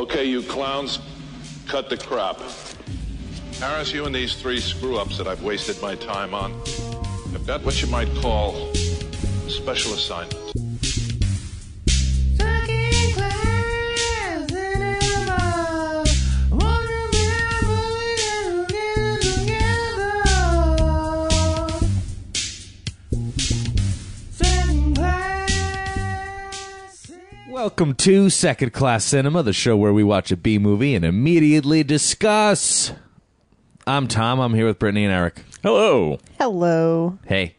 Okay, you clowns, cut the crap. Harris, you and these three screw-ups that I've wasted my time on have got what you might call a special assignment. Welcome to Second Class Cinema, the show where we watch a B-movie and immediately discuss. I'm Tom. I'm here with Brittany and Erik. Hello. Hello. Hey.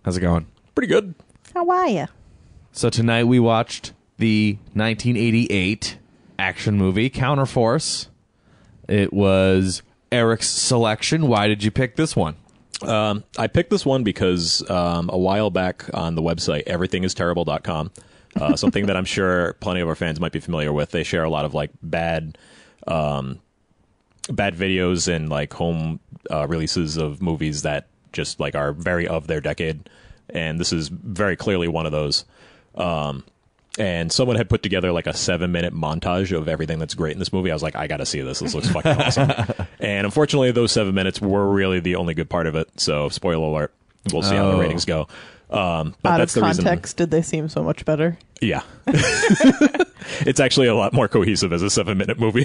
How's it going? Pretty good. How are you? So tonight we watched the 1988 action movie, Counterforce. It was Erik's selection. Why did you pick this one? I picked this one because a while back on the website, everythingisterrible.com, something that I'm sure plenty of our fans might be familiar with. They share a lot of like bad videos and like home releases of movies that just like are very of their decade, and this is very clearly one of those. And someone had put together like a 7-minute montage of everything that's great in this movie. I was like, I gotta see this. This looks fucking awesome. And unfortunately, those 7 minutes were really the only good part of it. So, spoiler alert. We'll see how the ratings go. But Out that's of the context, did they seem so much better? Yeah. It's actually a lot more cohesive as a 7-minute movie.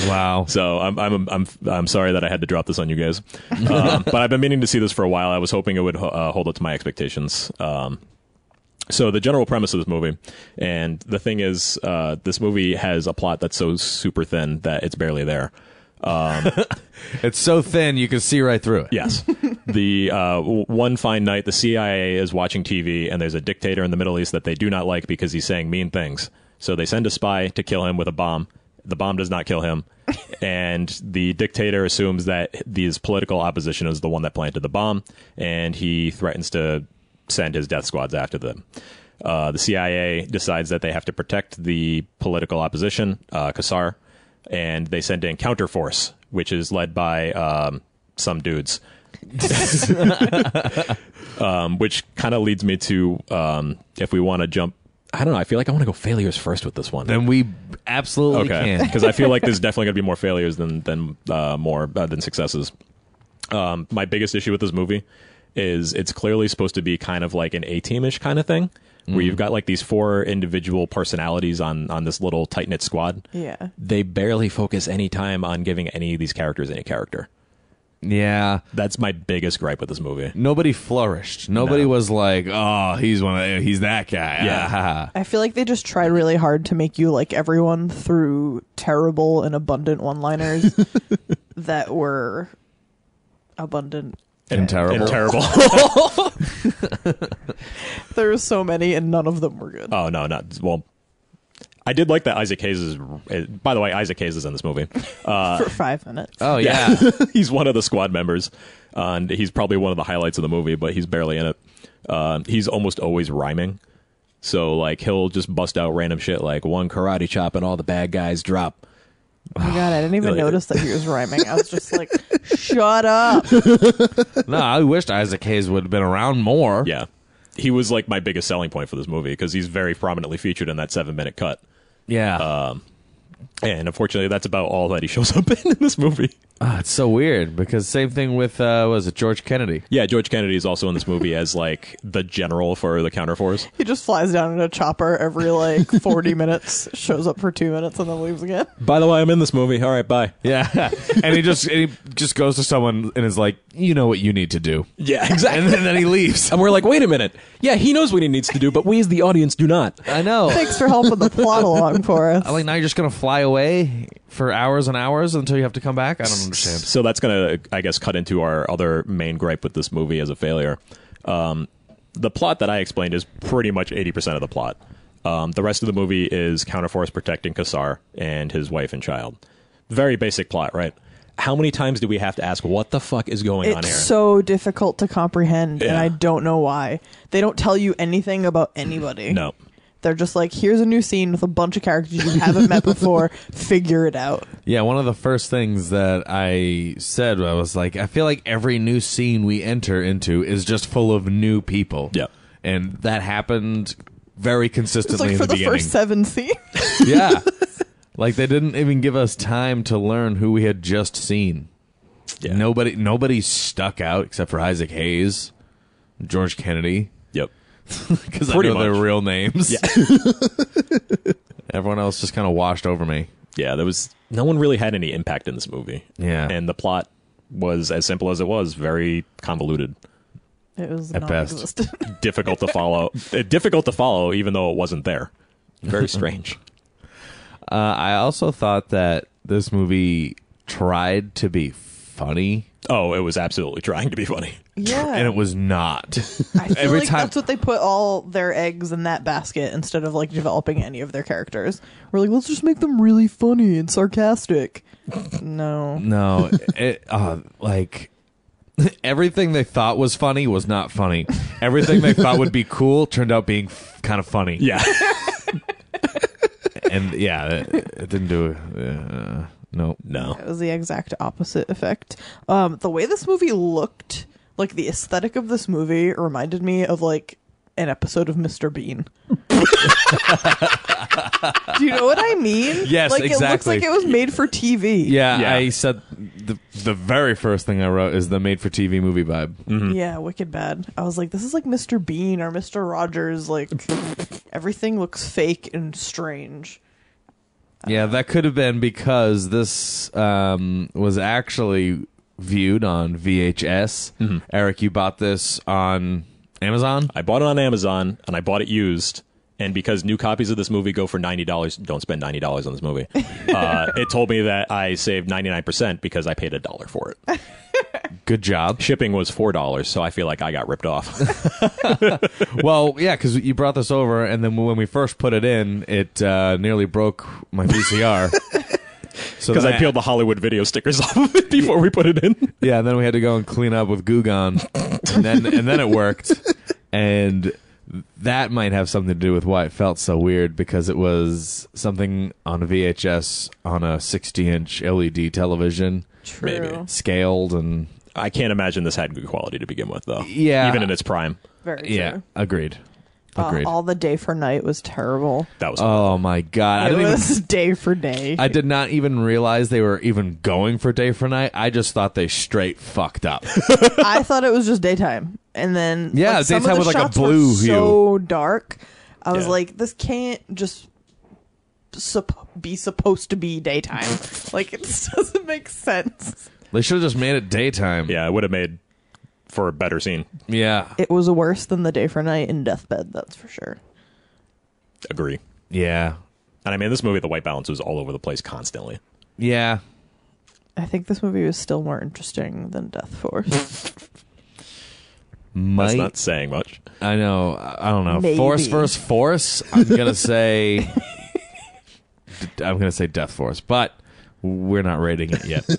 Wow. So I'm sorry that I had to drop this on you guys. But I've been meaning to see this for a while. I was hoping it would hold up to my expectations. So the general premise of this movie, and the thing is, this movie has a plot that's so super thin that it's barely there. It's so thin you can see right through it. Yes. The one fine night, the CIA is watching TV, and there's a dictator in the Middle East that they do not like because he's saying mean things. So they send a spy to kill him with a bomb. The bomb does not kill him. And the dictator assumes that his political opposition is the one that planted the bomb, and he threatens to send his death squads after them. The CIA decides that they have to protect the political opposition, Qassar, and they send in Counterforce, which is led by some dudes. Which kind of leads me to, if we want to jump, I don't know, I feel like I want to go failures first with this one. Then we absolutely can. Because I feel like there's definitely going to be more failures than successes. My biggest issue with this movie is it's clearly supposed to be kind of like an A-team-ish kind of thing, where you've got like these 4 individual personalities on this little tight-knit squad. Yeah. They barely focus any time on giving any of these characters any character. Yeah. That's my biggest gripe with this movie. Nobody flourished. Nobody was like, oh, he's that guy. Yeah. I feel like they just tried really hard to make you like everyone through terrible and abundant one-liners that were abundant. And terrible. There were so many, and none of them were good. Oh, no, not... Well, I did like that Isaac Hayes is... By the way, Isaac Hayes is in this movie. For 5 minutes. Oh, yeah. He's one of the squad members, and he's probably one of the highlights of the movie, but he's barely in it. He's almost always rhyming. So, like, he'll just bust out random shit like, one karate chop and all the bad guys drop. Oh my god, I didn't even notice that he was rhyming. I was just like, shut up. No, I wished Isaac Hayes would have been around more. Yeah. He was, like, my biggest selling point for this movie, because he's very prominently featured in that 7-minute cut. Yeah. And unfortunately, that's about all that he shows up in this movie. It's so weird, because same thing with, was it George Kennedy? Yeah, George Kennedy is also in this movie as, like, the general for the Counterforce. He just flies down in a chopper every, like, 40 minutes, shows up for 2 minutes, and then leaves again. By the way, I'm in this movie. All right, bye. Yeah. And he just goes to someone and is like, you know what you need to do. Yeah, exactly. And then he leaves. And we're like, wait a minute. Yeah, he knows what he needs to do, but we as the audience do not. I know. Thanks for helping the plot along for us. I'm like, now you're just going to fly away for hours and hours until you have to come back? I don't understand. So that's going to, I guess, cut into our other main gripe with this movie as a failure. The plot that I explained is pretty much 80% of the plot. The rest of the movie is Counterforce protecting Qassar and his wife and child. Very basic plot, right? How many times do we have to ask what the fuck is going on here? It's so difficult to comprehend, and I don't know why. They don't tell you anything about anybody. No. They're just like, here's a new scene with a bunch of characters you haven't met before. Figure it out. Yeah, one of the first things that I said, I was like, I feel like every new scene we enter into is just full of new people. Yeah. And that happened very consistently It's like in for the beginning. first 7 scenes. Yeah. Like, they didn't even give us time to learn who we had just seen. Yeah. Nobody stuck out except for Isaac Hayes, George Kennedy. Yep. Because I know their real names. Yeah. Everyone else just kind of washed over me. Yeah, no one really had any impact in this movie. Yeah. And the plot was, as simple as it was, very convoluted. It was At best. non-existent. Difficult to follow. Difficult to follow, even though it wasn't there. Very strange. I also thought that this movie tried to be funny, Oh, it was absolutely trying to be funny. Yeah. and it was not. I feel Every like time- that's what they put all their eggs in that basket instead of like developing any of their characters. We're like, let's just make them really funny and sarcastic. No. No, like everything they thought was funny was not funny. Everything they thought would be cool turned out being kind of funny. Yeah. And yeah, it didn't do. No. It was the exact opposite effect. The way this movie looked, like the aesthetic of this movie reminded me of like an episode of Mr. Bean. Do you know what I mean? Yes, like, exactly. It looks like it was made for TV. Yeah, Yeah. I said the very first thing I wrote is the made-for-TV movie vibe. Yeah, wicked bad. I was like, this is like Mr. Bean or Mr. Rogers. Like, everything looks fake and strange. Yeah, that could have been because this was actually viewed on VHS. Eric, you bought this on Amazon? I bought it on Amazon, and I bought it used. And because new copies of this movie go for $90, don't spend $90 on this movie. It told me that I saved 99% because I paid $1 for it. Good job. Shipping was $4, so I feel like I got ripped off. Well, yeah, because you brought this over, and then when we first put it in, it nearly broke my VCR. Because I peeled the Hollywood video stickers off of it before we put it in. Yeah, and then we had to go and clean up with Goo Gone, and then it worked. And that might have something to do with why it felt so weird, because it was something on a VHS on a 60-inch LED television, True. Maybe. scaled, and I can't imagine this had good quality to begin with, though. Yeah. Even in its prime. Very yeah, true. agreed. All the day for night was terrible. That was Oh my god! It was day for day. I did not even realize they were even going for day for night. I just thought they straight fucked up. I thought it was just daytime, and then Yeah, like, some daytime of the with, like, a shots were blue so dark. I was Yeah. like, this can't just be supposed to be daytime. Like, it just doesn't make sense. They should have just made it daytime. Yeah, it would have made for a better scene. Yeah. It was worse than the day for night in Deathbed, that's for sure. Agree. Yeah. And I mean, this movie, the white balance was all over the place constantly. Yeah. I think this movie was still more interesting than Death Force. That's not saying much. I know. I don't know. Maybe. Force versus Force. I'm gonna say. I'm gonna say Death Force, but we're not rating it yet.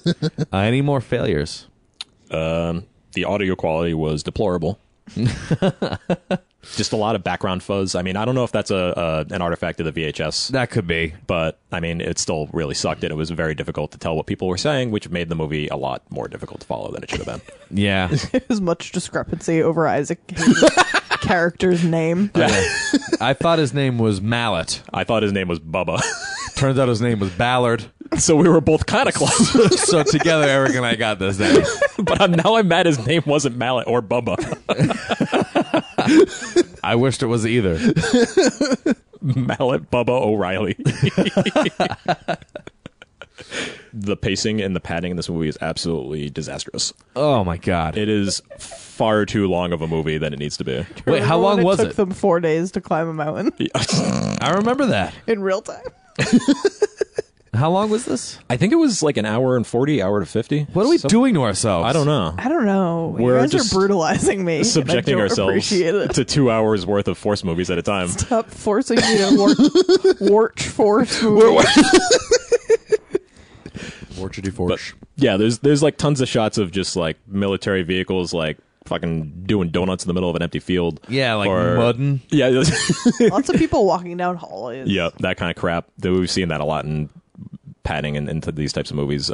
Any more failures? The audio quality was deplorable. Just a lot of background fuzz. I mean, I don't know if that's an artifact of the VHS, That could be. but I mean, it still really sucked, and it was very difficult to tell what people were saying, which made the movie a lot more difficult to follow than it should have been. Yeah. There's much discrepancy over Isaac Hayes' character's name. I thought his name was Mallet. I thought his name was Bubba, Turns out his name was Ballard. so we were both kind of close. So together, Eric and I got this name. But now I'm mad his name wasn't Mallet or Bubba. I wished it was either. Mallet Bubba O'Reilly. The pacing and the padding in this movie is absolutely disastrous. Oh my god. It is far too long of a movie than it needs to be. Wait, how Remember long when was It took it? them 4 days to climb a mountain I remember that. in real time. How long was this? I think it was like an hour and 40, hour to 50. What are we doing to ourselves? I don't know. I don't know. You We're guys just are brutalizing me. Subjecting and I don't ourselves appreciate it. to 2 hours worth of Force movies at a time. Stop forcing me to watch Force movies. Fortune But yeah, there's like tons of shots of just like military vehicles like fucking doing donuts in the middle of an empty field. Yeah, like Or- mudding. Yeah, Lots of people walking down hallways. yeah, that kind of crap. We've seen that a lot in padding and into these types of movies.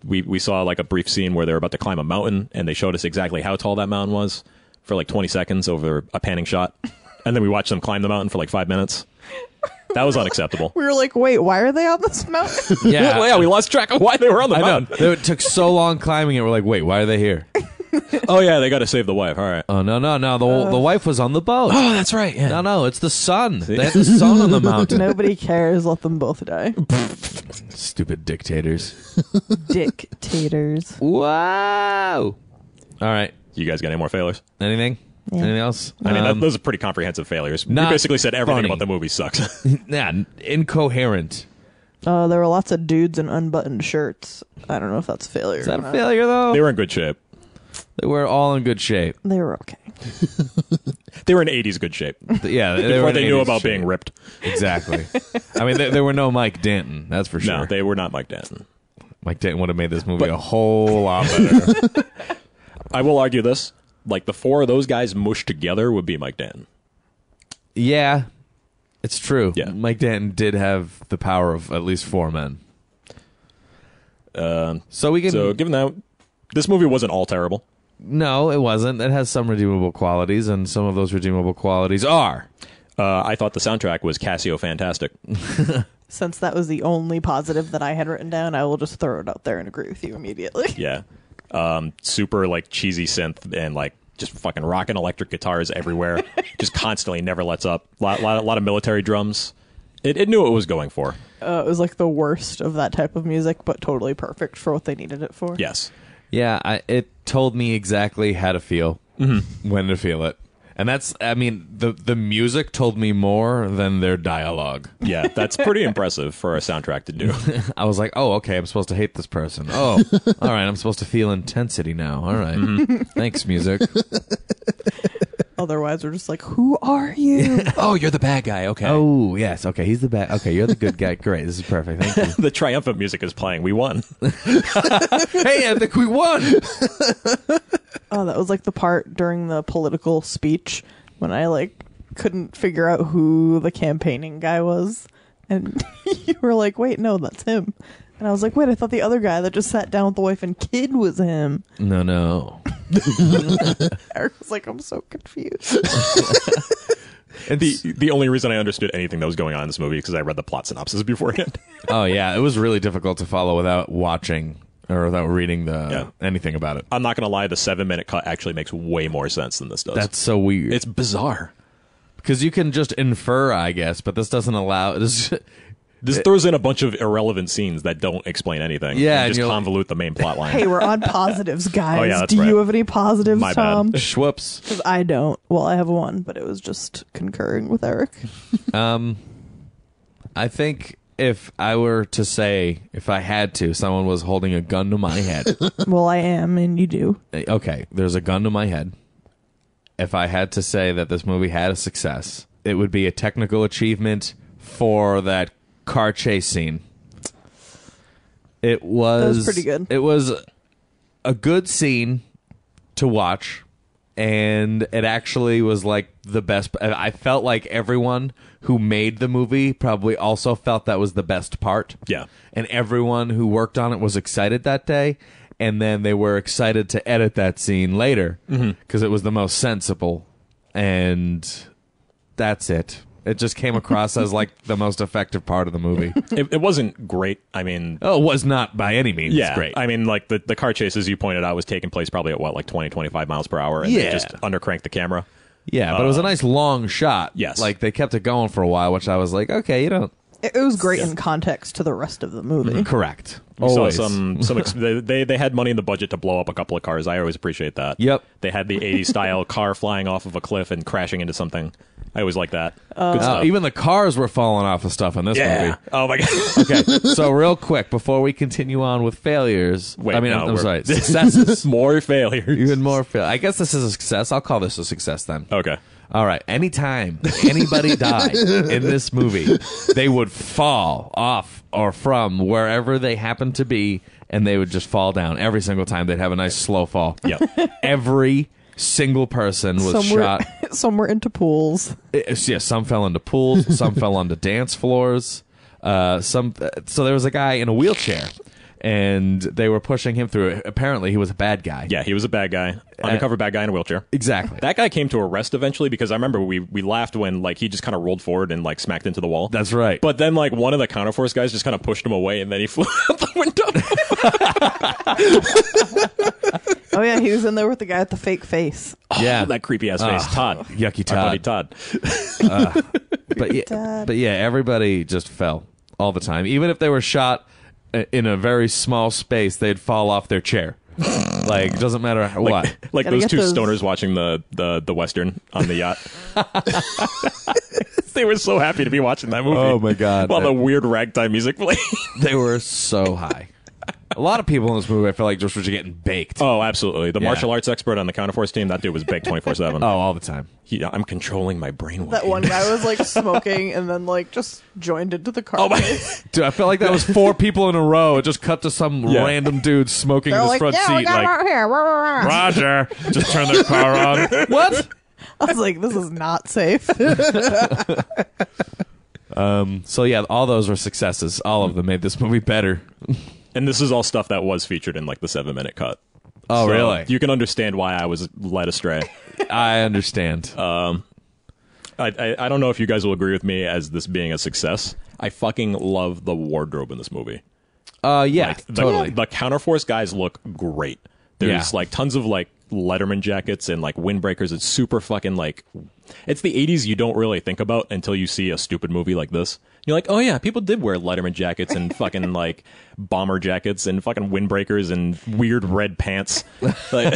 We saw like a brief scene where they were about to climb a mountain, and they showed us exactly how tall that mountain was for like 20 seconds over a panning shot, and then we watched them climb the mountain for like 5 minutes. That was unacceptable. We were like, wait, why are they on this mountain? Yeah. Well, yeah, we lost track of why they were on the I know. mountain. It took so long climbing it. We're like, wait, why are they here? Oh, yeah, they got to save the wife. All right. Oh, no. The wife was on the boat. Oh, that's right. Yeah. No, it's the sun. They had the sun on the mountain. Nobody cares. Let them both die. Stupid dictators. Dictators. Wow. All right. You guys got any more failures? Anything? Yeah. Anything else? I mean, those are pretty comprehensive failures. We not basically said everything funny. about the movie sucks. Yeah, incoherent. There were lots of dudes in unbuttoned shirts. I don't know if that's a failure. Is that or a not. failure, though? They were in good shape. They were all in good shape. They were okay. They were in 80s good shape. Yeah, Before were in they knew 80s about shape. being ripped. Exactly. I mean, there were no Mike Danton, that's for sure. No, they were not Mike Danton. Mike Danton would have made this movie a whole lot better. I will argue this. Like, the four of those guys mushed together would be Mike Danton. Yeah, it's true. Yeah. Mike Danton did have the power of at least four men. So we can... So, given that, this movie wasn't all terrible. No, it wasn't. It has some redeemable qualities, and some of those redeemable qualities are... I thought the soundtrack was Casio fantastic. Since that was the only positive that I had written down, I will just throw it out there and agree with you immediately. Yeah. Super, like, cheesy synth and, like, just fucking rocking electric guitars everywhere. Just constantly, never lets up. Lot of military drums. It knew what it was going for. It was like the worst of that type of music, but totally perfect for what they needed it for. Yes. Yeah, it told me exactly how to feel, when to feel it. And that's, I mean, the music told me more than their dialogue. Yeah, that's pretty impressive for a soundtrack to do. I was like, oh, okay, I'm supposed to hate this person. Oh, all right, I'm supposed to feel intensity now. All right. Thanks, music. Otherwise, we're just like, who are you? Oh, you're the bad guy. Okay. Oh, yes, okay, he's the bad. Okay, you're the good guy. Great, this is perfect. Thank you. The triumphant music is playing. We won. Hey, I think we won. Oh, that was like the part during the political speech when I like couldn't figure out who the campaigning guy was. And you were like, wait, no, that's him. And I was like, wait, I thought the other guy that just sat down with the wife and kid was him. No. Erik was like, I'm so confused. The only reason I understood anything that was going on in this movie is because I read the plot synopsis beforehand. Oh, yeah, it was really difficult to follow without watching or without reading anything about it. I'm not going to lie, the 7-minute cut actually makes way more sense than this does. That's so weird. It's bizarre. Because you can just infer, I guess, but this doesn't allow... This throws in a bunch of irrelevant scenes that don't explain anything. Yeah, and and just you're like- convolute the main plot line. Hey, we're on positives, guys. Oh, yeah, that's Do right. you have any positives, My bad. Tom? Schwoops. Because I don't. Well, I have one, but it was just concurring with Erik. I think if I were to say, if I had to, someone was holding a gun to my head. Well, I am, and you do. Okay, there's a gun to my head. If I had to say that this movie had a success, it would be a technical achievement for that car chase scene. It was... That was pretty good. It was a good scene to watch, and it actually was like the best. I felt like everyone who made the movie probably also felt that was the best part. Yeah. And everyone who worked on it was excited that day, and then they were excited to edit that scene later because it was the most sensible, and that's it. It just came across as like the most effective part of the movie. It wasn't great. I mean... Oh, it was not by any means Yeah, great. I mean, like, the car chase, as you pointed out, was taking place probably at, what, like 20, 25 miles per hour, and they Yeah. just undercranked the camera. Yeah, but it was a nice long shot. Yes. Like, they kept it going for a while, which I was like, okay, you don't... It was great in context to the rest of the movie. Correct. We saw Always. they had money in the budget to blow up a couple of cars. I always appreciate that. Yep. They had the 80s style car flying off of a cliff and crashing into something. I always like that. Good stuff. Even the cars were falling off of stuff in this movie. Oh my god. Okay, so real quick, before we continue on with failures... Wait, I mean, no, I'm we're- sorry, successes. More failures. Even more fail. I guess this is a success. I'll call this a success then. Okay. All right. Anytime anybody died in this movie, they would fall off or from wherever they happened to be, and they would just fall down every single time. They'd have a nice slow fall. Yep. Every single person was shot. Some were into pools. Some fell into pools. Some fell onto dance floors. So there was a guy in a wheelchair. and they were pushing him through it. Apparently, he was a bad guy. Yeah, he was a bad guy, undercover bad guy in a wheelchair. Exactly. That guy came to arrest eventually because I remember we laughed when like he just kind of rolled forward and like smacked into the wall. That's right. But then like one of the Counterforce guys just kind of pushed him away and then he flew out the window. Oh yeah, he was in there with the guy with the fake face. Yeah. That creepy ass face, Todd. Yucky Our Todd. buddy Todd. But yeah, everybody just fell all the time. Even if they were shot in a very small space, they'd fall off their chair. Like, doesn't matter what. Like Gotta those get two those- stoners watching the Western on the yacht. They were so happy to be watching that movie. Oh, my God. While the weird ragtime music played. They were so high. A lot of people in this movie, I feel like, just were getting baked. Oh, absolutely. The Yeah. martial arts expert on the Counterforce team, that dude was baked 24/7. Oh, all the time. I'm controlling my brainwave. That one guy was like smoking and then like just joined into the car. Oh my! Dude, I felt like that was 4 people in a row. It just cut to some Yeah. random dude smoking They're in his like, front yeah, we seat. got him Like, out here. Roger. Just turn their car on. What? I was like, this is not safe. So yeah, all those were successes. All of them made this movie better. And this is all stuff that was featured in like the 7-minute cut. Oh, So really? You can understand why I was led astray. I understand. I don't know if you guys will agree with me as this being a success. I fucking love the wardrobe in this movie. Yeah, Like, totally. The Counterforce guys look great. There's Yeah. like tons of like Letterman jackets and like windbreakers. It's super fucking like, it's the 80s you don't really think about until you see a stupid movie like this. You're like, oh yeah, people did wear Letterman jackets and fucking like bomber jackets and fucking windbreakers and weird red pants. Like,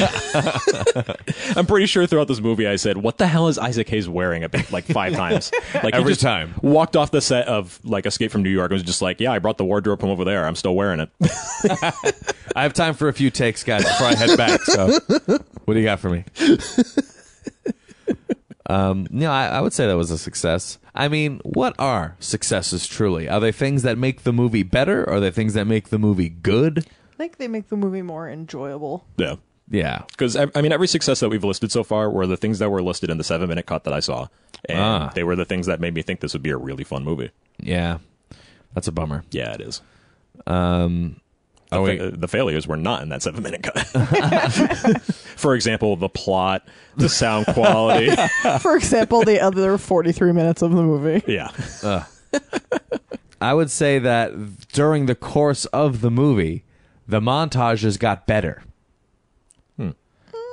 I'm pretty sure throughout this movie I said, what the hell is Isaac Hayes wearing like 5 times? Like he Every just time. walked off the set of like Escape from New York and was just like, yeah, I brought the wardrobe from over there. I'm still wearing it. I have time for a few takes, guys, before I head back. So, what do you got for me? I would say that was a success. I mean, what are successes truly? Are they things that make the movie better? Or are they things that make the movie good? I think they make the movie more enjoyable. Yeah. Yeah. Because, I mean, every success that we've listed so far were the things that were listed in the 7-minute cut that I saw. And they were the things that made me think this would be a really fun movie. Yeah. That's a bummer. Yeah, it is. Oh, wait. The failures were not in that 7-minute cut. For example, the plot, the sound quality. For example, the other 43 minutes of the movie. Yeah. I would say that during the course of the movie, the montages got better.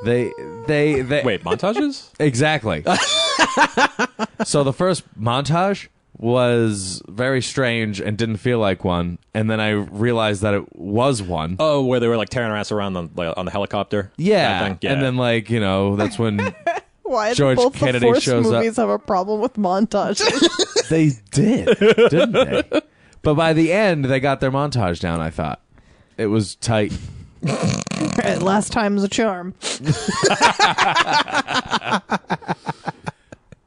They Wait, montages? Exactly. So the first montage was very strange and didn't feel like one, and then I realized that it was one. Oh, where they were like tearing their ass around on the helicopter? Yeah. That thing? Yeah. And then that's when Why George did both Kennedy the Force shows up. movies have a problem with montages? they did, didn't they? But by the end, they got their montage down, I thought. It was tight. Right, last time's a charm.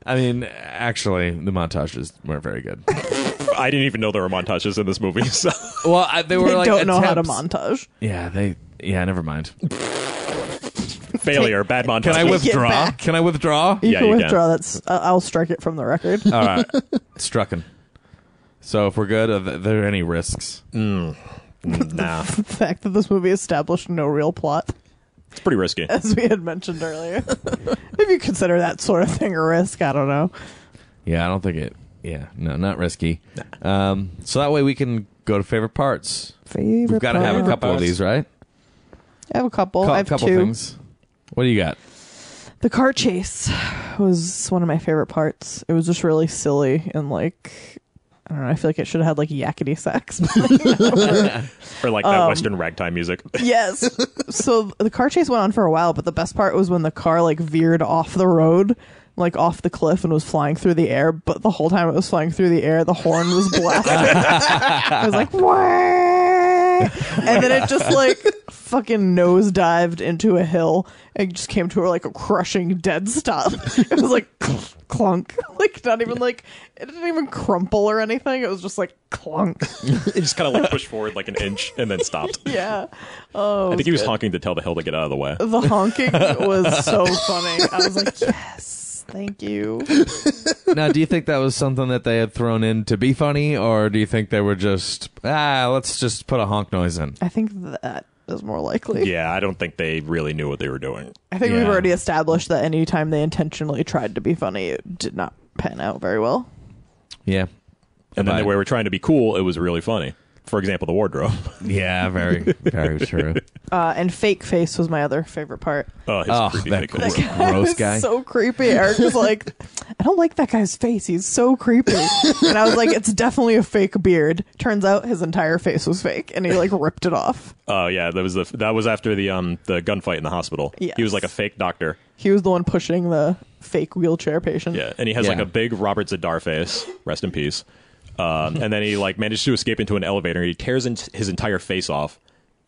I mean, actually, the montages weren't very good. I didn't even know there were montages in this movie. So. Well, they were They like don't know how to attempts. montage. Yeah, never mind. Failure, bad montage. Can I Get withdraw? back. Can I withdraw? You Yeah, can you can. withdraw. That's I'll strike it from the record. All right. Strucken. So if we're good, are there any risks? Nah. The fact that this movie established no real plot, It's pretty risky. as we had mentioned earlier. If you consider that sort of thing a risk, I don't know. Yeah, I don't think it. Yeah, no, not risky. So that way we can go to favorite parts. Favorite We've got to have a part? couple of these, right? I have a couple. I have couple 2. things. What do you got? The car chase was one of my favorite parts. It was just really silly and like, I don't know, I feel like it should have had like yakety sax. Or like that Western ragtime music. Yes. So the car chase went on for a while, but the best part was when the car like veered off the road, like off the cliff, and was flying through the air. But the whole time it was flying through the air, the horn was blasting. I was like, wah! And then it just like fucking nosedived into a hill and just came to like a crushing dead stop. It was like clunk, like not even like it didn't even crumple or anything. It was just like clunk. It just kind of like pushed forward like an inch and then stopped. Yeah. Oh, I think he was honking to tell the hill to get out of the way. the honking was so funny. I was like, yes, Thank you. Now, do you think that was something that they had thrown in to be funny, or do you think they were just, let's just put a honk noise in? I think that is more likely. Yeah, I don't think they really knew what they were doing. I think Yeah. we've already established that anytime they intentionally tried to be funny, it did not pan out very well. Yeah. And then Right. the way we're trying to be cool, it was really funny. For example, the wardrobe. Yeah, very, very true. And fake face was my other favorite part. Oh, his Oh, creepy that fake cool. face. Gross was guy. so creepy. Eric was like, I don't like that guy's face. He's so creepy. And I was like, it's definitely a fake beard. Turns out his entire face was fake, and he like ripped it off. Oh yeah, that was after the gunfight in the hospital. Yes. He was like a fake doctor. He was the one pushing the fake wheelchair patient. Yeah, and he has like Yeah. a big Robert Zadar face. Rest in peace. And then he like managed to escape into an elevator. He tears his entire face off,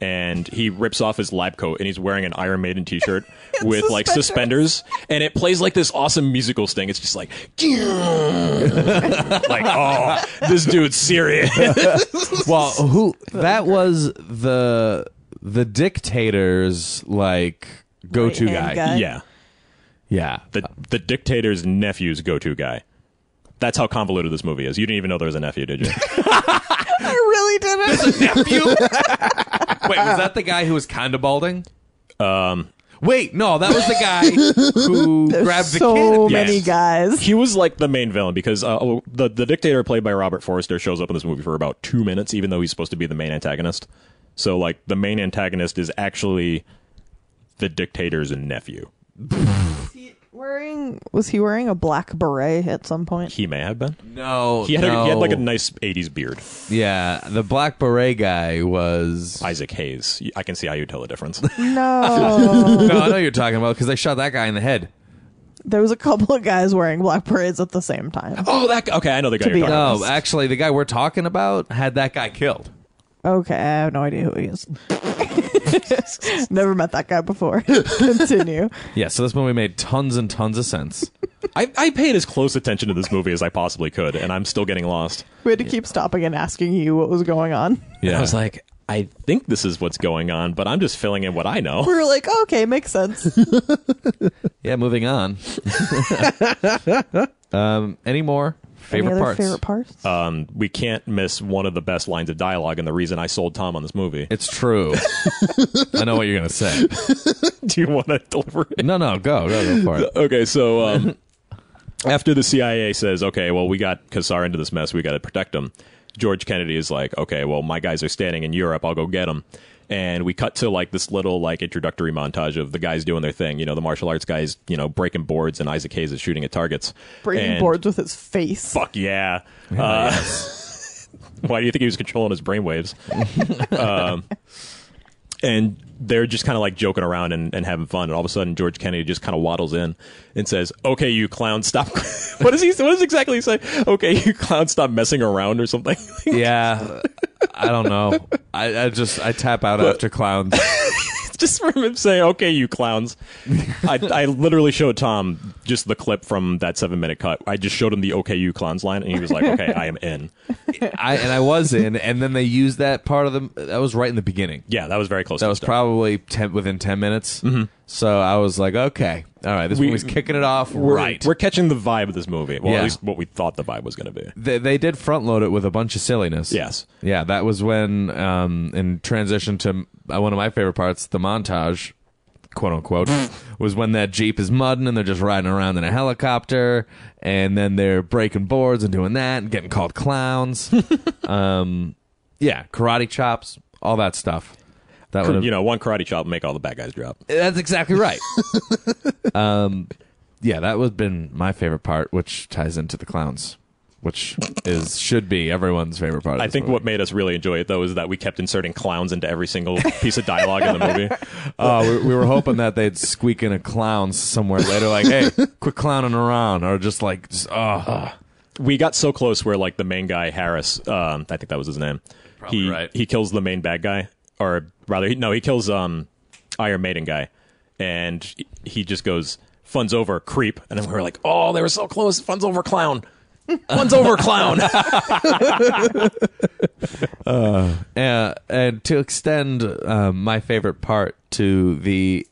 and he rips off his lab coat, and he's wearing an Iron Maiden T-shirt with like suspenders, and it plays like this awesome musical sting. It's just like, like, oh, this dude's serious. Well, that was the dictator's like go-to Right-hand guy. guy. Yeah, Yeah. the dictator's nephew's go-to guy. That's how convoluted this movie is. You didn't even know there was a nephew, did you? I really didn't. Nephew? Wait, was that the guy who was kind of balding? Wait, no, that was the guy who grabbed the so kid. many Yes. guys. He was like the main villain because the dictator played by Robert Forster shows up in this movie for about 2 minutes, even though he's supposed to be the main antagonist. So like the main antagonist is actually the dictator's nephew. Was he wearing a black beret at some point? He may have been. No, He had like a nice 80s beard. Yeah, the black beret guy was... Isaac Hayes. I can see how you tell the difference. No. No, I know you're talking about because they shot that guy in the head. There was a couple of guys wearing black berets at the same time. Oh, that guy. Okay, I know the guy To you're be talking about. No, actually, the guy we're talking about had that guy killed. Okay, I have no idea who he is. Never met that guy before. Continue. Yeah, so this movie made tons and tons of sense. I paid as close attention to this movie as I possibly could, and I'm still getting lost. We had to keep stopping and asking you what was going on. Yeah, I was like, I think this is what's going on, but I'm just filling in what I know. We were like, oh, okay, makes sense. yeah. Moving on. Any more favorite Any other parts? favorite parts? We can't miss one of the best lines of dialogue and the reason I sold Tom on this movie. It's true. I know what you're gonna say. Do you want to deliver it? No, go for it. Okay, so after the CIA says, okay, well, we got Kassar into this mess, we got to protect him, George Kennedy is like, okay, well, my guys are standing in Europe, I'll go get them. And we cut to like this little like introductory montage of the guys doing their thing. You know, the martial arts guys, you know, breaking boards, and Isaac Hayes is shooting at targets. Breaking And boards with his face. Fuck yeah. Why do you think he was controlling his brainwaves? And they're just kind of like joking around and having fun. And all of a sudden, George Kennedy just kind of waddles in and says, okay, you clowns, stop. What does exactly he say? Okay, you clowns, stop messing around or something. Yeah, I don't know. I tap out after clowns. Just from him saying, okay, you clowns. I literally showed Tom just the clip from that 7-minute cut. I just showed him the okay, you clowns line, and he was like, okay, I am in. I was in, and then they used that part of the. That was right in the beginning. Yeah, that was very close. That to was the start. probably within 10 minutes. Mm-hmm. So I was like, okay, all right, this movie's kicking it off right. We're catching the vibe of this movie. Well, Yeah. at least what we thought the vibe was going to be. They did front load it with a bunch of silliness. Yes. Yeah, that was when, in transition to one of my favorite parts, the montage, quote unquote, was when that Jeep is mudding and they're just riding around in a helicopter, and then they're breaking boards and doing that and getting called clowns. Yeah, karate chops, all that stuff. That would have, You know, one karate chop make all the bad guys drop. that's exactly right. Yeah, that would have been my favorite part, which ties into the clowns, which should be everyone's favorite part. Of I this think movie. what made us really enjoy it, though, is that we kept inserting clowns into every single piece of dialogue in the movie. We were hoping that they'd squeak in a clown somewhere later, like, "Hey, quit clowning around," or just like, We got so close where, like, the main guy, Harris, I think that was his name. Probably right. He kills the main bad guy, or rather, he kills Iron Maiden guy, and he just goes, "Fun's over, creep," and then we were like, "Oh, they were so close. Fun's over, clown. Fun's over, clown." and to extend my favorite part to the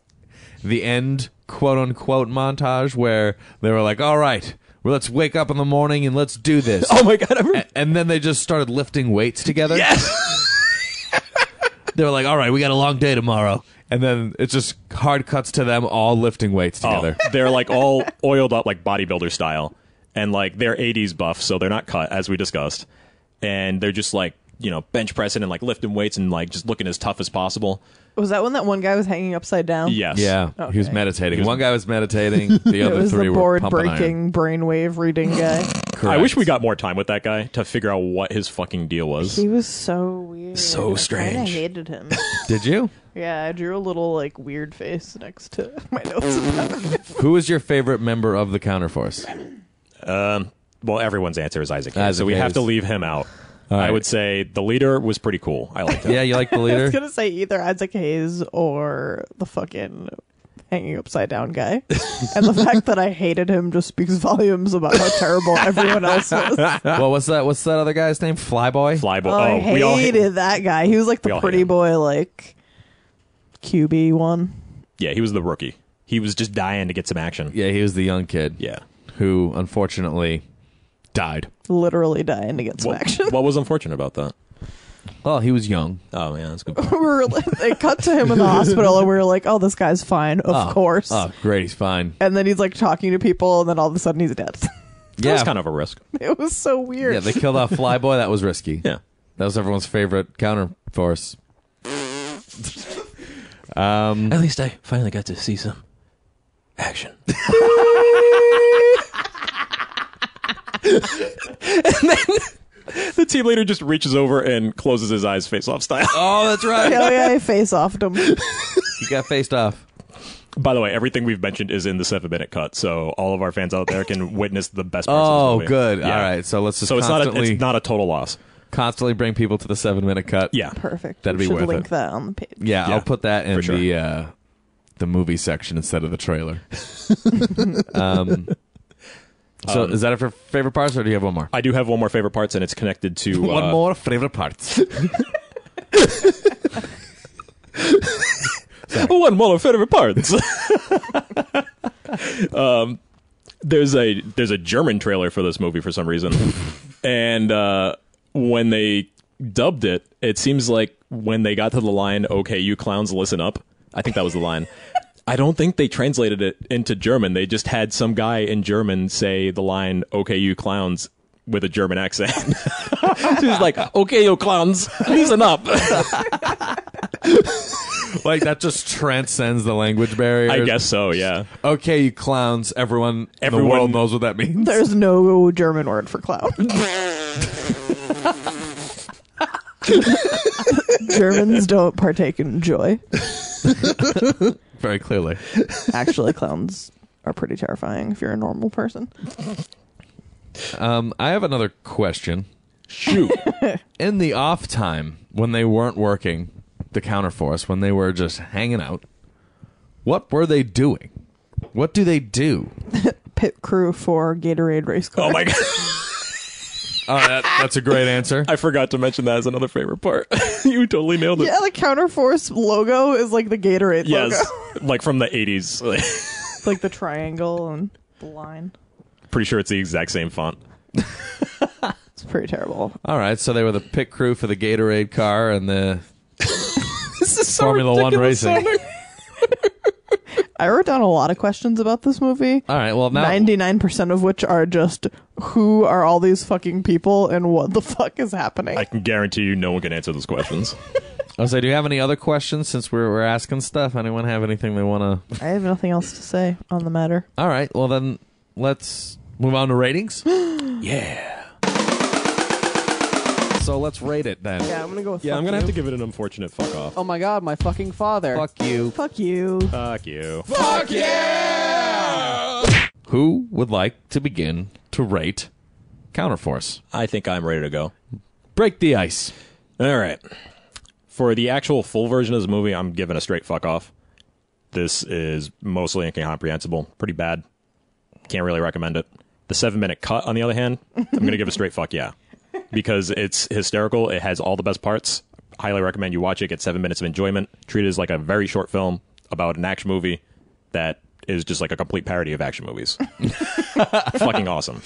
the end quote unquote montage where they were like, all right, well, let's wake up in the morning and let's do this. Oh my god! And then they just started lifting weights together. Yes. They were like, all right, we got a long day tomorrow. And then it just hard cuts to them all lifting weights together. Oh, they're like all oiled up like bodybuilder style. And like they're 80s buff, so they're not cut, as we discussed. And they're just like, you know, bench pressing and like lifting weights and like just looking as tough as possible. Was that when that one guy was hanging upside down? Yes. Yeah, Okay. he was meditating. One guy was meditating. The It other was three the were pumping board-breaking, brainwave reading guy. Correct. I wish we got more time with that guy to figure out what his fucking deal was. He was so weird. So I kind strange. of hated him. Did you? Yeah, I drew a little like weird face next to my notes about him. Who is your favorite member of the Counterforce? Well, everyone's answer is Isaac Hayes, Isaac so we have Hayes. to leave him out. All I right. would say the leader was pretty cool. I liked him. Yeah, you like the I was leader? gonna say either Isaac Hayes or the fucking hanging upside down guy. And the fact that I hated him just speaks volumes about how terrible everyone else was. Well, what's that other guy's name? Flyboy? Flyboy. Oh, I we all hated that guy. He was like we the all pretty hate him. boy, like QB one. Yeah, he was the rookie. He was just dying to get some action. Yeah, he was the young kid. Yeah. Who unfortunately died. Literally dying to get some action. What was unfortunate about that? Well, he was young. Oh, yeah, that's good. We were like, they cut to him in the hospital and we were like, oh, this guy's fine, of course. Oh, great, he's fine. And then he's like talking to people and then all of a sudden he's dead. That was kind of a risk. It was so weird. Yeah, they killed off Flyboy. That was risky. Yeah. That was everyone's favorite Counterforce. At least I finally got to see some action. The team leader just reaches over and closes his eyes face-off style. Oh, that's right. Hell yeah, I face-offed him. He got faced off. By the way, everything we've mentioned is in the 7-minute cut, so all of our fans out there can witness the best parts of Oh, this movie. good. Yeah. All right, so let's just So it's constantly, not a total loss. constantly bring people to the 7-minute cut. Yeah. Perfect. That'd We be should worth link it. that on the page. Yeah, Yeah, I'll put that in for sure. the movie section instead of the trailer. So is that it for favorite parts, or do you have one more? I do have one more favorite parts, and it's connected to... One more favorite parts. One more favorite parts. There's a German trailer for this movie for some reason, and when they dubbed it, it seems like when they got to the line "Okay, you clowns, listen up," I think that was the line. I don't think they translated it into German. They just had some guy in German say the line "Okay, you clowns" with a German accent. So he's like, "Okay, you clowns, listen up." Like, that just transcends the language barrier. I guess so. Yeah. Okay, you clowns. Everyone in the Everyone- world knows what that means. There's no German word for clown. Germans don't partake in joy. Very clearly. Actually, clowns are pretty terrifying if you're a normal person. I have another question. Shoot. In the off time, when they weren't working the Counterforce, when they were just hanging out, what were they doing? What do they do? Pit crew for Gatorade race car. Oh my god. Oh, that's a great answer. I forgot to mention that as another favorite part. You totally nailed it. Yeah, the Counterforce logo is like the Gatorade Yes, logo. like from the 80s. It's like the triangle and the line. Pretty sure it's the exact same font. It's pretty terrible. All right, so they were the pit crew for the Gatorade car and the This is so Formula One ridiculous racing. sounding. I wrote down a lot of questions about this movie. All right, well, now 99% of which are just, who are all these fucking people and what the fuck is happening? I can guarantee you no one can answer those questions. I was like, do you have any other questions since we're asking stuff? Anyone have anything they want to? I have nothing else to say on the matter. All right, well then let's move on to ratings. Yeah. So let's rate it then. Yeah, I'm gonna go with Yeah, fuck I'm going to you. have to give it an unfortunate fuck off. Oh my god, my fucking father. Fuck you. Fuck you. Fuck you. Who would like to begin to rate Counterforce? I think I'm ready to go. Break the ice. All right. For the actual full version of this movie, I'm giving a straight fuck off. This is mostly incomprehensible. Pretty bad. Can't really recommend it. The 7-minute cut, on the other hand, I'm going to give a straight fuck yeah. Because it's hysterical. It has all the best parts. Highly recommend you watch it. Get 7 minutes of enjoyment. Treat it as like a very short film about an action movie. that is just like a complete parody of action movies. Fucking awesome.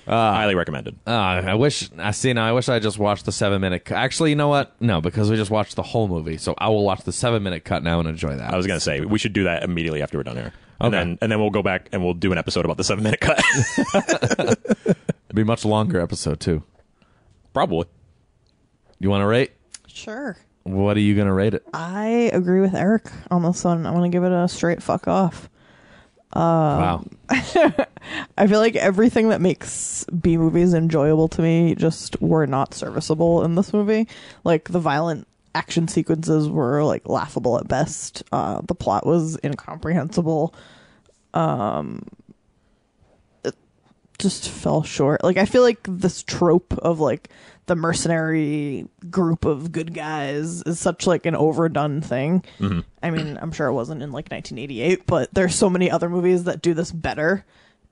Highly recommended. I wish I just watched the 7-minute cut. Actually, you know what? No, because we just watched the whole movie. So I will watch the 7-minute cut now and enjoy that. I was going to say, we should do that immediately after we're done here. And, Okay. then we'll go back and we'll do an episode about the 7-minute cut. It'll be a much longer episode, too. Probably. You want to rate? Sure. What are you going to rate it? I agree with Eric on this one. I'm going to give it a straight fuck off. Wow. I feel like everything that makes B movies enjoyable to me just were not serviceable in this movie. Like, the violent action sequences were, like, laughable at best. The plot was incomprehensible. It just fell short. Like, I feel like this trope of, like, the mercenary group of good guys is such, like, an overdone thing. Mm-hmm. I mean, I'm sure it wasn't in, like, 1988, but there's so many other movies that do this better,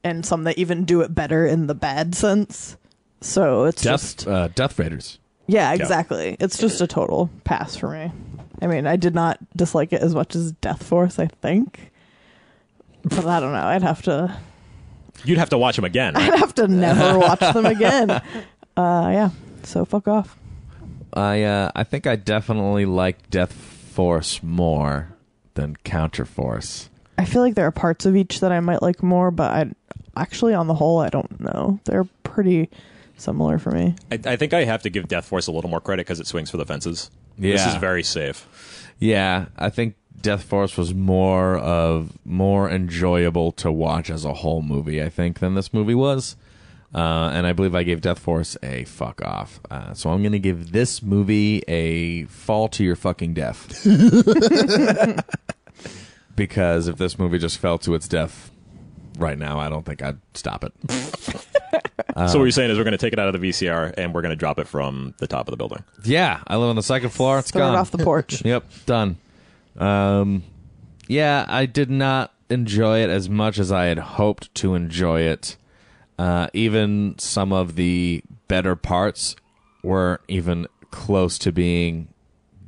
and some that even do it better in the bad sense. So it's Death Raiders. Yeah, exactly. It's just a total pass for me. I mean, I did not dislike it as much as Death Force, I think. But I don't know. You'd have to watch them again. Right? I'd have to never watch them again. Yeah. So fuck off. I think I definitely like Death Force more than Counterforce. I feel like there are parts of each that I might like more, but actually, on the whole, I don't know. They're pretty similar for me. I think I have to give Death Force a little more credit because it swings for the fences. Yeah. This is very safe. Yeah, I think Death Force was more enjoyable to watch as a whole movie, I think, than this movie was. And I believe I gave Death Force a fuck off. So I'm going to give this movie a fall to your fucking death. Because if this movie just fell to its death right now, I don't think I'd stop it. So what you're saying is we're going to take it out of the VCR and we're going to drop it from the top of the building. Yeah, I live on the second floor. It's Throw gone. it off the porch. Yep, done. Yeah, I did not enjoy it as much as I had hoped to enjoy it. Even some of the better parts weren't even close to being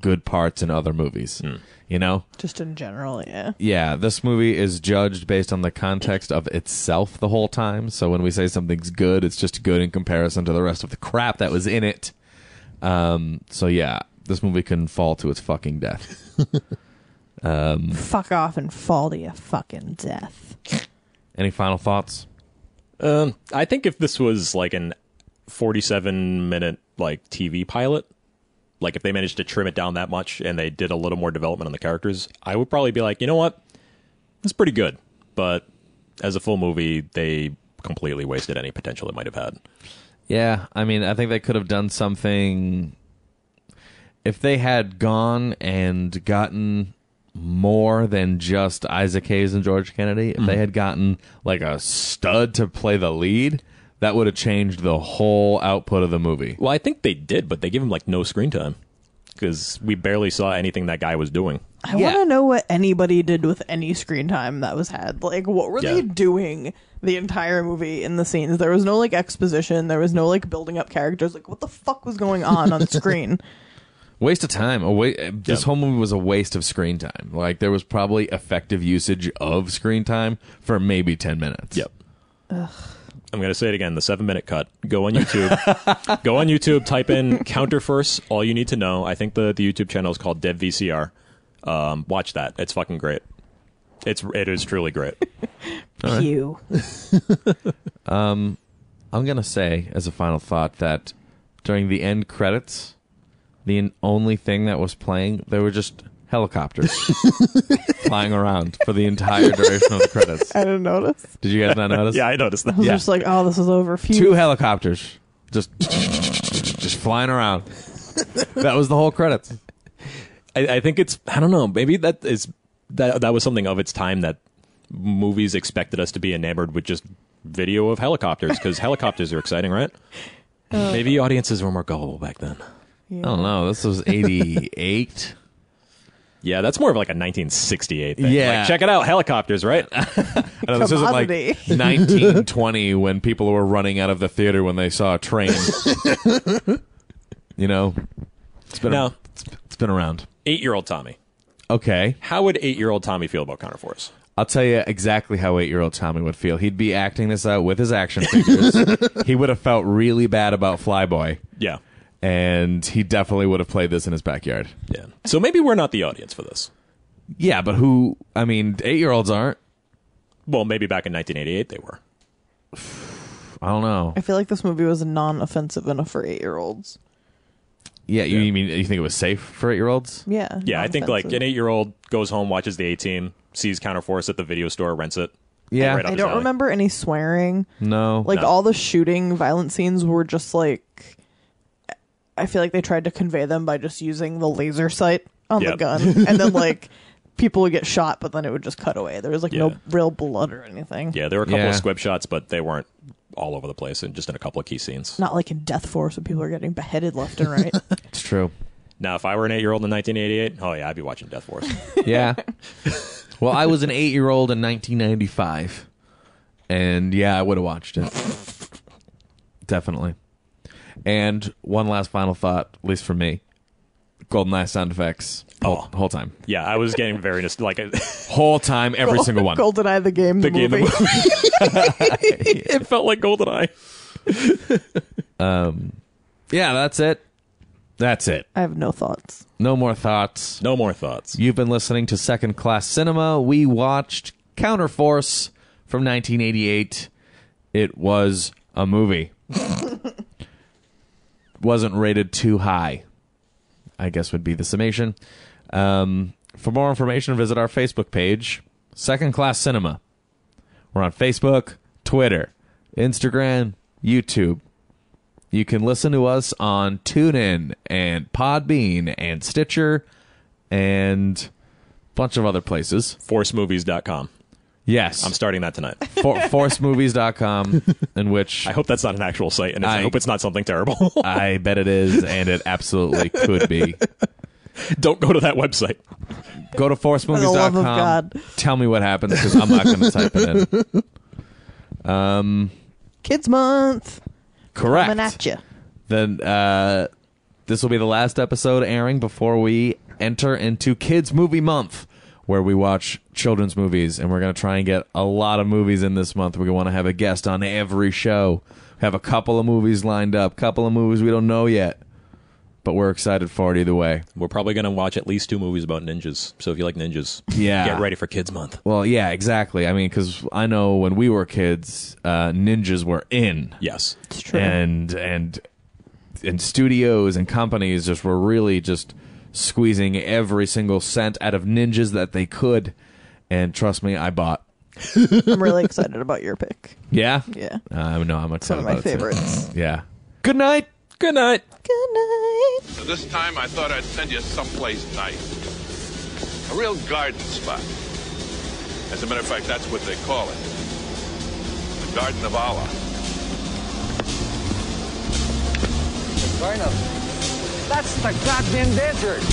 good parts in other movies. You know? Just in general, yeah. Yeah, this movie is judged based on the context of itself the whole time. So when we say something's good, it's just good in comparison to the rest of the crap that was in it. So yeah, this movie can fall to its fucking death. Fuck off and fall to your fucking death. Any final thoughts? I think if this was like an 47-minute like TV pilot, like if they managed to trim it down that much and they did a little more development on the characters, I would probably be like, you know what? It's pretty good. But as a full movie, they completely wasted any potential it might have had. Yeah, I mean, I think they could have done something if they had gone and gotten more than just Isaac Hayes and George Kennedy. If they had gotten like a stud to play the lead, that would have changed the whole output of the movie. Well, I think they did, but they gave him like no screen time because we barely saw anything that guy was doing. I want to know what anybody did with any screen time that was had. Like, what were they doing the entire movie in the scenes? There was no, like, exposition. There was no, like, building up characters. Like, what the fuck was going on screen? Waste of time. This whole movie was a waste of screen time. Like, there was probably effective usage of screen time for maybe 10 minutes. Yep. Ugh. I'm going to say it again, the 7-minute cut. Go on YouTube. Go on YouTube, type in Counterforce, all you need to know. I think the YouTube channel is called Dev VCR. Watch that. It's fucking great. It is truly great. Pew. I'm going to say, as a final thought, that during the end credits, the only thing that was playing, there were just helicopters flying around for the entire duration of the credits. I didn't notice. Did you guys not notice? Yeah, I noticed that. I was just like, oh, this is over. Phew. 2 helicopters just flying around. That was the whole credits. I think it's, I don't know, maybe that was something of its time that movies expected us to be enamored with just video of helicopters because helicopters are exciting, right? Maybe audiences were more gullible back then. Yeah. I don't know. This was 88. Yeah, that's more of like a 1968 thing. Yeah. Like, check it out, helicopters, right? I know, this isn't like 1920 when people were running out of the theater when they saw a train. You know? It's been around. 8-year-old Tommy. Okay. How would 8-year-old Tommy feel about Counterforce? I'll tell you exactly how 8-year-old Tommy would feel. He'd be acting this out with his action figures. He would have felt really bad about Flyboy. Yeah. And he definitely would have played this in his backyard. Yeah. So maybe we're not the audience for this. Yeah, but who... I mean, 8-year-olds aren't. Well, maybe back in 1988 they were. I don't know. I feel like this movie was non-offensive enough for 8-year-olds. Yeah, you mean you think it was safe for 8-year-olds? Yeah. Yeah, I think like non-offensive. an 8-year-old goes home, watches the A-Team, sees Counterforce at the video store, rents it. Yeah. Right up I his don't alley. remember any swearing. No. Like No. all the shooting, violent scenes were just like... I feel like they tried to convey them by just using the laser sight on the Yep. gun. And then like people would get shot, but then it would just cut away. There was like Yeah. no real blood or anything. Yeah, there were a couple Yeah. of squib shots, but they weren't all over the place, and just in a couple of key scenes. Not like in Death Force when people are getting beheaded left and right. It's true. Now, if I were an 8-year-old in 1988, oh yeah, I'd be watching Death Force. Yeah. Well, I was an 8-year-old in 1995. And yeah, I would have watched it. Definitely. And one last final thought, at least for me. GoldenEye sound effects. Whole time. Yeah, I was getting very Whole time, every single one. GoldenEye, the game, the game, movie. It felt like GoldenEye. Yeah, that's it. That's it. I have no thoughts. No more thoughts. No more thoughts. You've been listening to Second Class Cinema. We watched Counterforce from 1988. It was a movie. Wasn't rated too high, I guess would be the summation. For more information, visit our Facebook page, Second Class Cinema. We're on Facebook, Twitter, Instagram, YouTube. You can listen to us on TuneIn and Podbean and Stitcher and a bunch of other places. ForceMovies.com. Yes. I'm starting that tonight. ForceMovies.com, in which I hope that's not an actual site, and I hope it's not something terrible. I bet it is, and it absolutely could be. Don't go to that website. Go to For the love of ForceMovies.com. God. Tell me what happens, because I'm not going to type it in. Kids Month. Correct. Coming at you. Then this will be the last episode airing before we enter into Kids Movie Month, where we watch children's movies, and we're going to try and get a lot of movies in this month. We want to have a guest on every show. We have a couple of movies lined up, couple of movies we don't know yet, but we're excited for it either way. We're probably going to watch at least 2 movies about ninjas. So if you like ninjas, Yeah. get ready for Kids Month. Well, yeah, exactly. I mean, because I know when we were kids, ninjas were in. Yes. It's true. And studios and companies just were really just squeezing every single cent out of ninjas that they could. And trust me, I bought. I'm really excited about your pick. Yeah? Yeah. No, I'm It's one excited of my about it, too. favorites. Yeah. Good night. Good night. Good night. So this time I thought I'd send you someplace nice. A real garden spot. As a matter of fact, that's what they call it. The Garden of Allah. That's the goddamn desert.